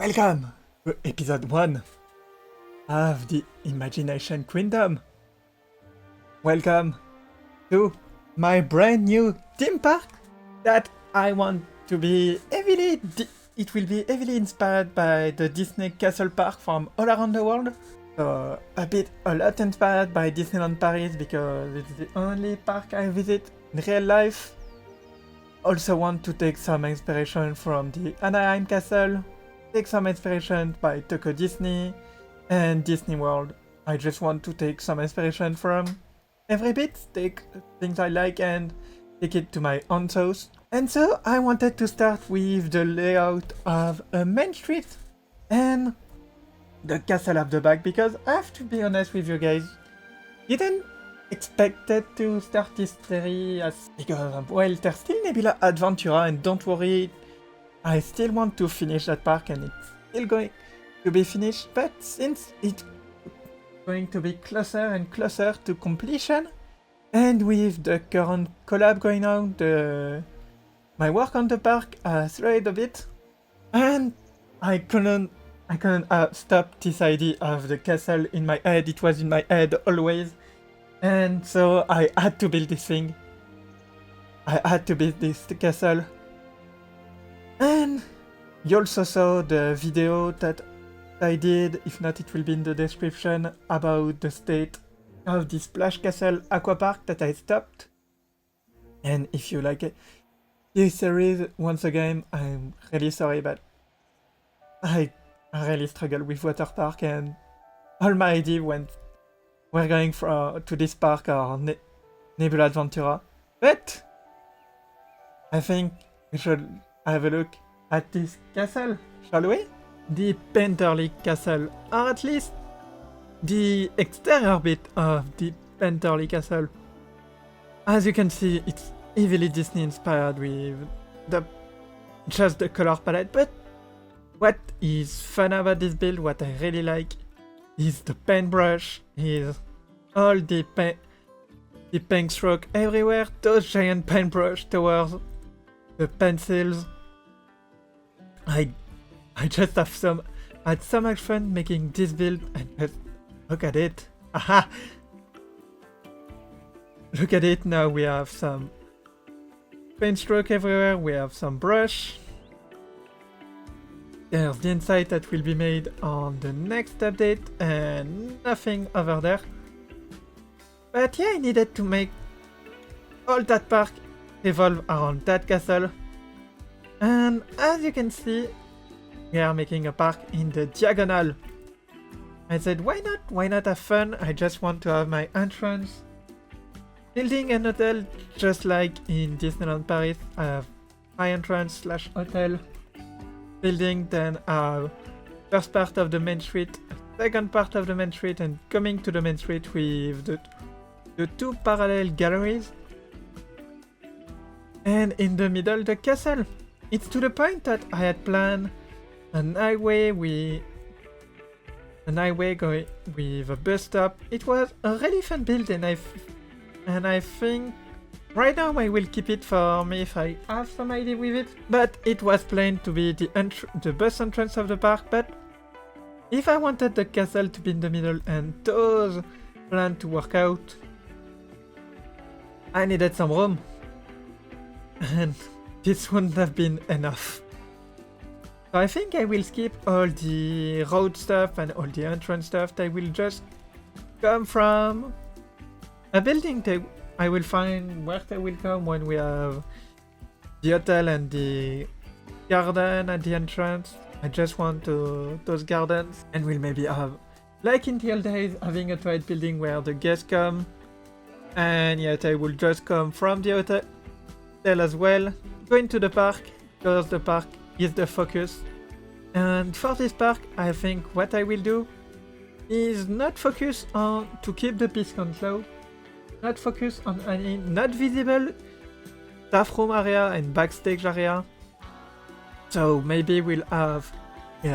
Welcome to episode 1 of the Imagination Queendom. Welcome to my brand new theme park that I want to be heavily, it will be heavily inspired by the Disney Castle Park from all around the world. So a lot inspired by Disneyland Paris because it's the only park I visit in real life. Also want to take some inspiration from the Anaheim Castle, take some inspiration by Tokyo Disney and Disney World. I just want to take some inspiration from every bit, take things I like and take it to my own sauce. And so I wanted to start with the layout of a main street and the castle at the back because I have to be honest with you guys, didn't expected to start this series because, well, there's still Nebula Adventura and don't worry, I still want to finish that park and it's still going to be finished, but since it's going to be closer and closer to completion, and with the current collab going on, my work on the park slowed a bit, and I couldn't stop this idea of the castle in my head. It was in my head always. And so I had to build this thing. I had to build this castle. And you also saw the video that I did, if not it will be in the description, about the state of this Splash Castle Aqua Park that I stopped. And if you like this series, once again, I'm really sorry, but I really struggle with water park and all my idea went we're going to this park or Nebula Adventura, but I think we should have a look at this castle, shall we? The Painterly Castle, or at least the exterior bit of the Painterly Castle. As you can see, it's heavily Disney inspired with just the color palette, but what is fun about this build, what I really like, is the paintbrush, is all the paint stroke everywhere, those giant paintbrush towards the pencils. I just had so much fun making this build and just look at it. Aha! Look at it, now we have some paint stroke everywhere, we have some brush. There's the inside that will be made on the next update and nothing over there. But yeah, I needed to make all that park revolve around that castle. And as you can see, we are making a park in the diagonal. I said, why not? Why not have fun? I just want to have my entrance. Building an hotel just like in Disneyland Paris. I have my entrance / hotel. Building, then first part of the main street, second part of the main street, and coming to the main street with the two parallel galleries. And in the middle, the castle. It's to the point that I had planned an highway going with a bus stop. It was a really fun build, and I think right now I will keep it for me if I have some idea with it, but it was planned to be the bus entrance of the park, but if I wanted the castle to be in the middle and those plans to work out, I needed some room, and this wouldn't have been enough. So I think I will skip all the road stuff and all the entrance stuff. I will just come from a building I will find where they will come when we have the hotel and the garden at the entrance. I just want those gardens, and we'll maybe have, like in the old days, having a toilet building where the guests come, and yet I will just come from the hotel as well, going to the park, because the park is the focus. And for this park, I think what I will do is not focus on to keep the piece count low, not focus on any not visible staff room area and backstage area. So maybe we have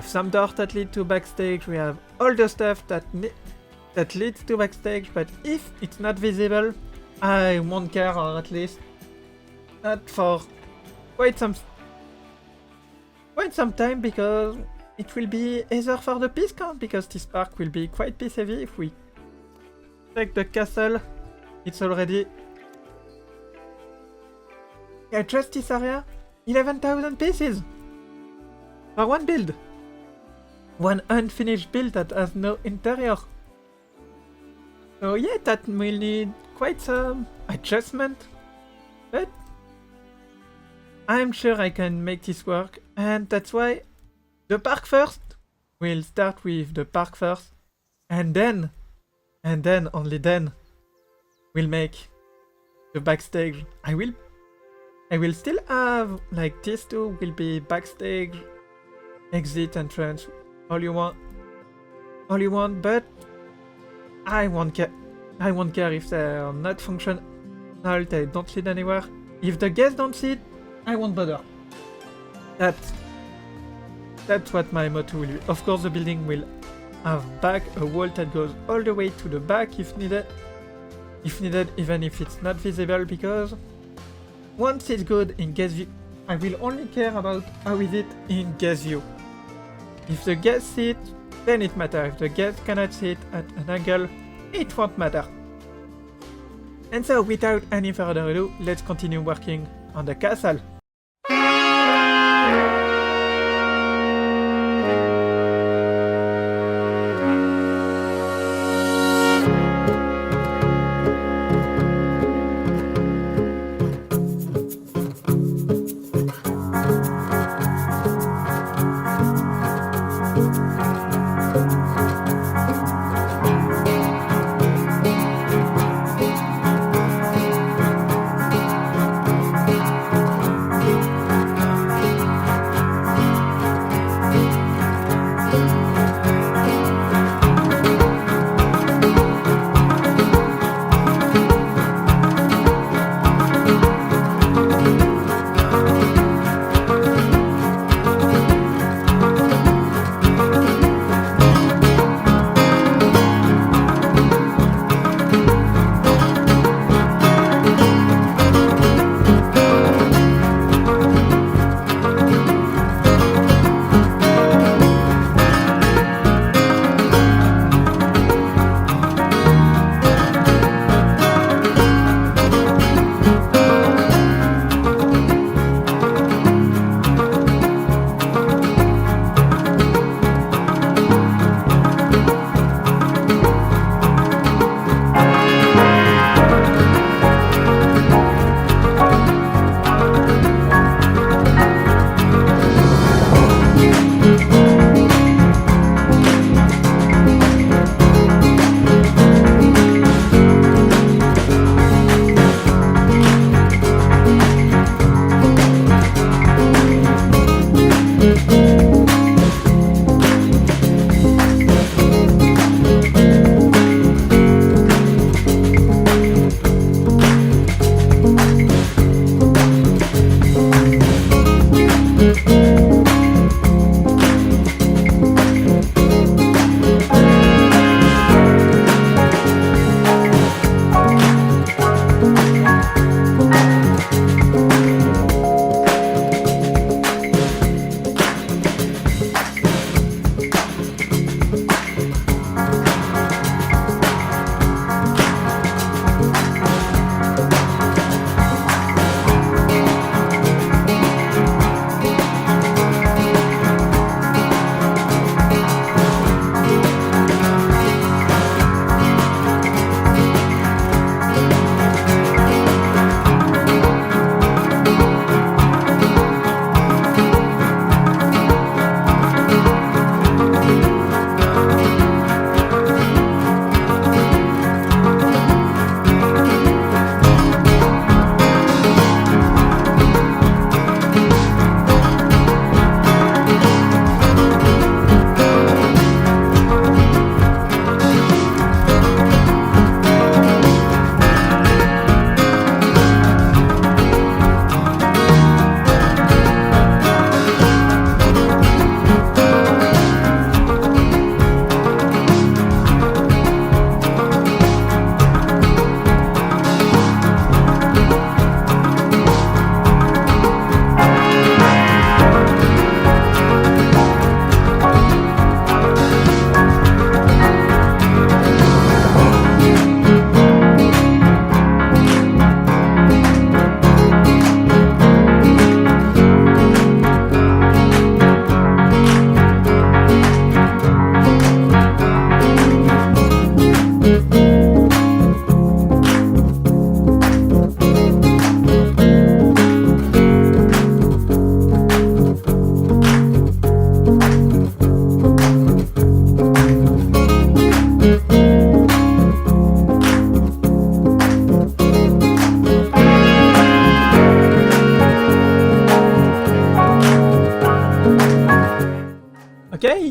some doors that lead to backstage, we have all the stuff that leads to backstage, but if it's not visible, I won't care, or at least not for quite some time, because it will be either for the piece count, because this park will be quite piece heavy. If we check the castle, it's already... Yeah, just this area, 11,000 pieces! For one build! One unfinished build that has no interior. So yeah, that will need quite some adjustment, but I'm sure I can make this work, and that's why the park first. We'll start with the park first, and then only then we'll make the backstage. I will still have, like, these two will be backstage, exit, entrance, all you want, but I won't care if they're not functional, they don't lead anywhere. If the guests don't see it, I won't bother. That's what my motto will be. Of course, the building will have back a wall that goes all the way to the back if needed, even if it's not visible, because once it's good in guest view, I will only care about how is it in guest view. If the guests see it, then it matters. If the guests cannot see it at an angle, it won't matter. And so, without any further ado, let's continue working on the castle.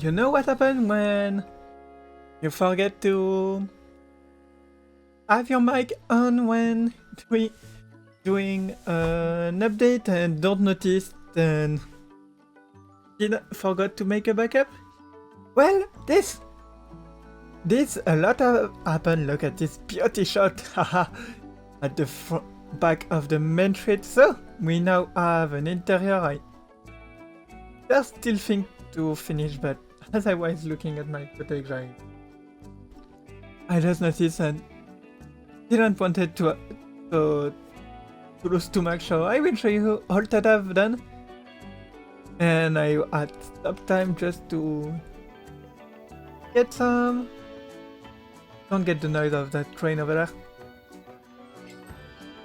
you know what happened when you forget to have your mic on when doing an update and don't notice and forgot to make a backup? Well, this a lot of happened. Look at this beauty shot, haha, at the back of the main street. So we now have an interior. I just still think to finish, but as I was looking at my footage, I just noticed and didn't want it to lose too much. So I will show you all that I've done, and I had stop time just to get some. Don't get the noise of that train over there.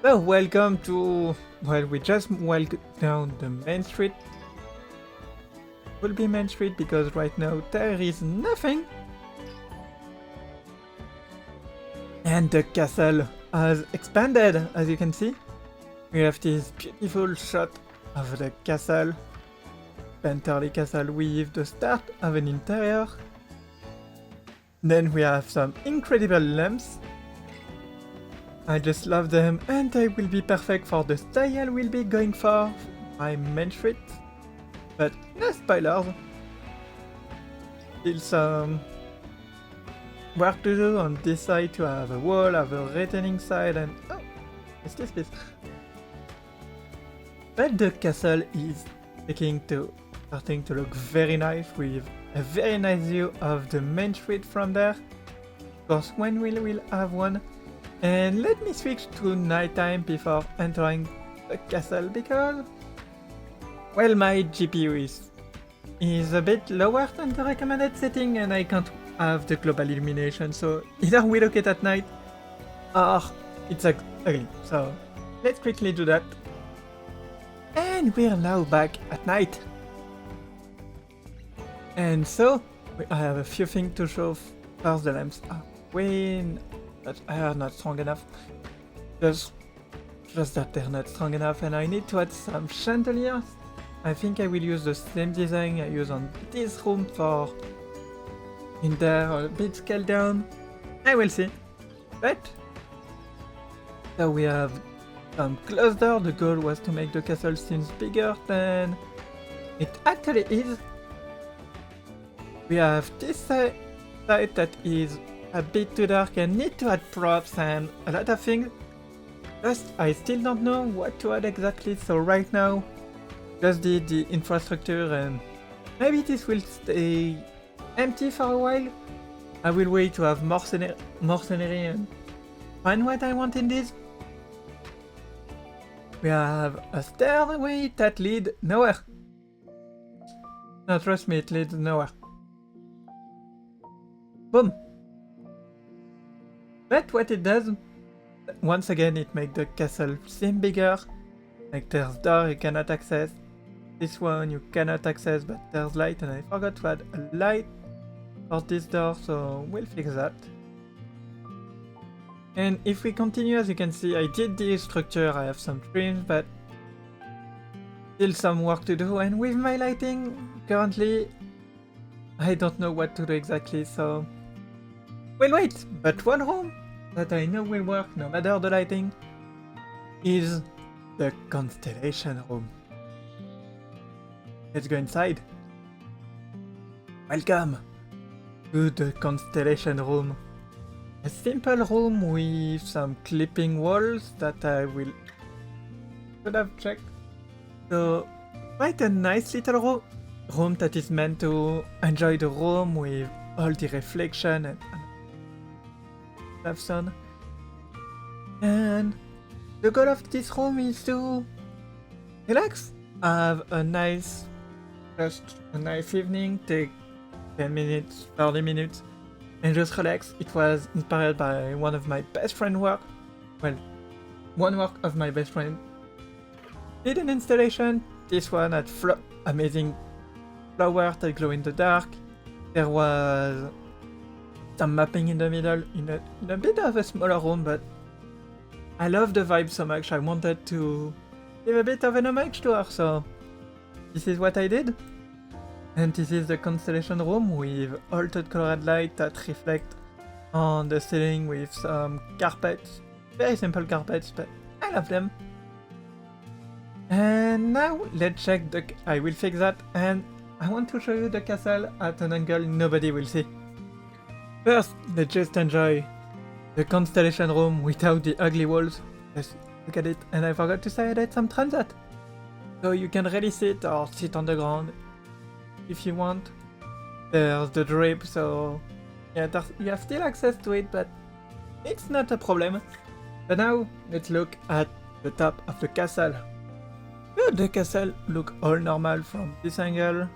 So welcome to, well, we just walked down the main street. Will be main street because right now there is nothing. And the castle has expanded, as you can see. We have this beautiful shot of the castle. Pentarly Castle with the start of an interior. Then we have some incredible lamps. I just love them and they will be perfect for the style we'll be going for my main street. But no spoilers. Still some work to do on this side to have a wall, have a retaining side and... oh, what's this piece? But the castle is starting to look very nice with a very nice view of the main street from there. Of course, when we will have one. And let me switch to nighttime before entering the castle because, well, my GPU is a bit lower than the recommended setting and I can't have the global illumination, so either we look it at night or it's ugly. So let's quickly do that. And we're now back at night. And so, I have a few things to show. First, the lamps are not strong enough. Just that they're not strong enough and I need to add some chandeliers. I think I will use the same design I use on this room for in there, or a bit scaled down. I will see. But, so we have some closed door. The goal was to make the castle seem bigger than it actually is. We have this side that is a bit too dark and need to add props and a lot of things. Just I still don't know what to add exactly, so right now just did the infrastructure and maybe this will stay empty for a while. I will wait to have more scenery and find what I want in this. We have a stairway that leads nowhere. No, trust me, it leads nowhere. Boom! But what it does, once again, it makes the castle seem bigger. Like there's door you cannot access. This one you cannot access, but there's light, and I forgot to add a light for this door, so we'll fix that. And if we continue, as you can see, I did the structure, I have some trims, but still some work to do, and with my lighting, currently, I don't know what to do exactly, so we'll wait. But one room that I know will work no matter the lighting is the Constellation room. Let's go inside. Welcome to the Constellation room. A simple room with some clipping walls that I should have checked. So quite a nice little room that is meant to enjoy the room with all the reflection and have sun. And the goal of this room is to relax, have a nice evening, take 10 minutes, 30 minutes, and just relax. It was inspired by one of my best friend work. Well, one work of my best friend did an installation. This one had amazing flowers that glow in the dark. There was some mapping in the middle in a bit of a smaller room, but I love the vibe so much I wanted to give a bit of an homage to her, so this is what I did. And this is the Constellation room with altered colored light that reflect on the ceiling with some carpets. Very simple carpets, but I love them. And now let's check the... I will fix that, and I want to show you the castle at an angle nobody will see. First, let's just enjoy the Constellation room without the ugly walls. Just look at it, and I forgot to say I did some transit. So you can really sit or sit on the ground if you want. There's the drip, so yeah, you have still access to it, but it's not a problem. But now, let's look at the top of the castle. The castle look all normal from this angle.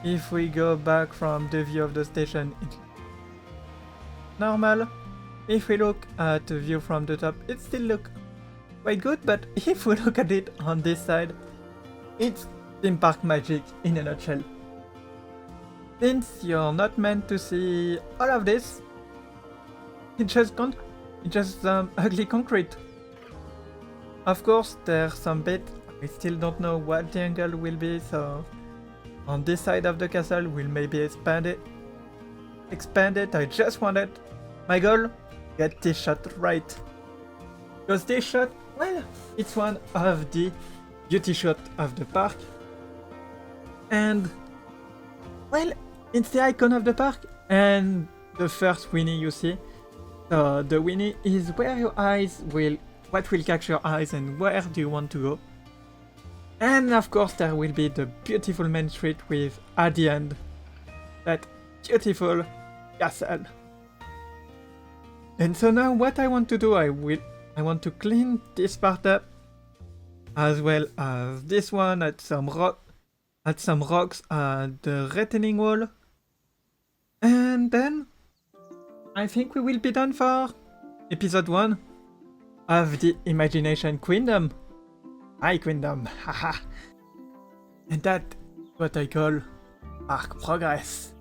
If we go back from the view of the station, it's normal. If we look at the view from the top, it still look quite good, but if we look at it on this side, it's theme park magic in a nutshell. Since you're not meant to see all of this, it's just ugly concrete. Of course, there's some bit, we still don't know what the angle will be, so on this side of the castle we'll maybe expand it. I just wanted, my goal, get this shot right. Because this shot, well, it's one of the beauty shots of the park. And, well, it's the icon of the park and the first Winnie you see. So the Winnie is where your eyes will, what will catch your eyes and where do you want to go. And of course there will be the beautiful main street with, at the end, that beautiful castle. And so now what I want to do, I want to clean this part up, as well as this one, add some rocks at the retaining wall. And then I think we will be done for episode 1 of the Imagination Queendom. Hi Queendom, haha. And that's what I call park progress.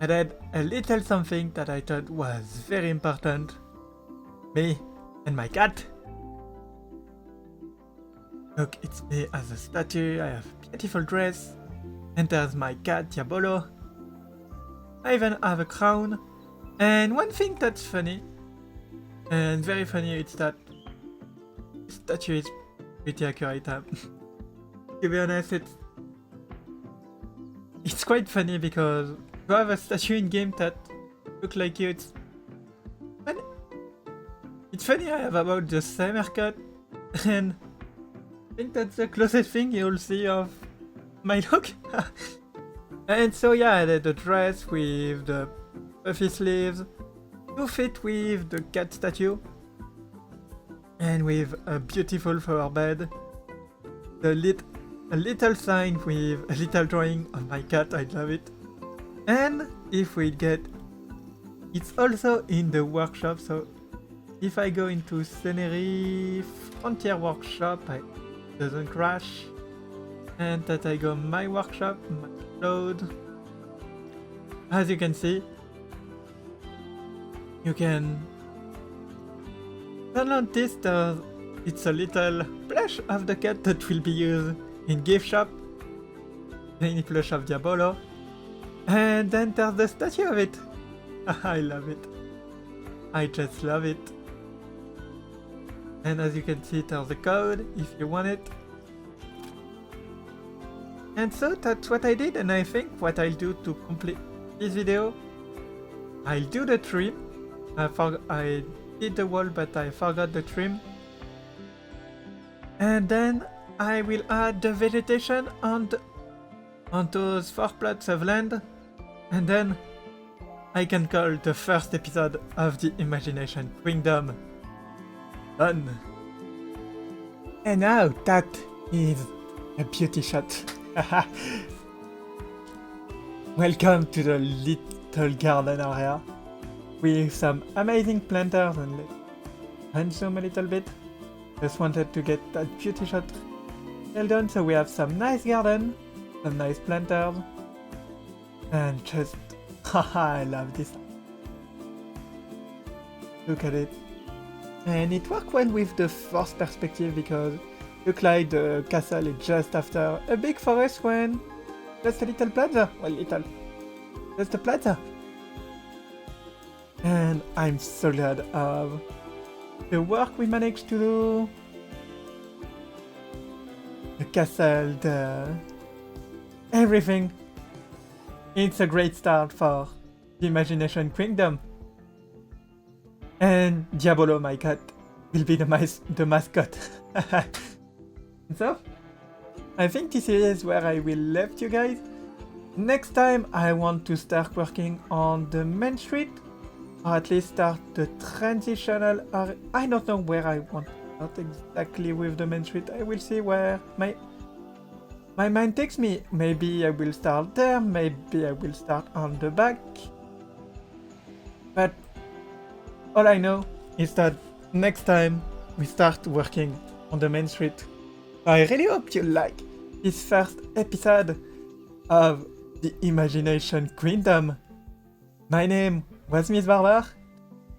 I did a little something that I thought was very important. Me and my cat. Look, it's me as a statue, I have a beautiful dress. And there's my cat Diabolo. I even have a crown. And one thing that's funny, and very funny, it's that the statue is pretty accurate. To be honest, it's quite funny because to have a statue in game that look like you, it's funny. It's funny I have about the same haircut, and I think that's the closest thing you'll see of my look. And so yeah, I did the dress with the puffy sleeves to fit with the cat statue. And with a beautiful flower bed, a little sign with a little drawing of my cat, I love it. And if we get, it's also in the workshop, so if I go into scenery, frontier workshop, it doesn't crash. And that I go my workshop, my load. As you can see, you can download this, it's a little plush of the cat that will be used in gift shop. Tiny plush of Diabolo. And then there's the statue of it. I love it. I just love it. And as you can see, there's the code if you want it. And so that's what I did, and I think what I'll do to complete this video, I'll do the trim. I did the wall, but I forgot the trim. And then I will add the vegetation on those 4 plots of land. And then I can call the first episode of the Imagination Queendom done. And now that is a beauty shot. Welcome to the little garden area with some amazing planters, and let's unzoom a little bit. Just wanted to get that beauty shot well done. So we have some nice garden, some nice planters, and just I love this. Look at it. And it worked well with the first perspective because look like the castle is just after a big forest when Just a little plaza. Well, little. Just a plaza. And I'm so glad of the work we managed to do. The castle, everything. It's a great start for the Imagination Queendom. And Diabolo, my cat, will be the mascot. So, I think this is where I will leave you guys. Next time I want to start working on the main street, or at least start the transitional area. I don't know where I want to start exactly with the main street. I will see where my mind takes me. Maybe I will start there, maybe I will start on the back. But all I know is that next time we start working on the main street. I really hope you like this first episode of the Imagination Queendom. My name was Miss Barber.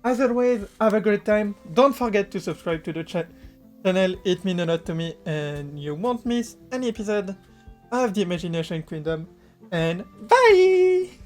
As always, have a great time. Don't forget to subscribe to the channel. It means a lot to me and you won't miss any episode of the Imagination Queendom. And bye!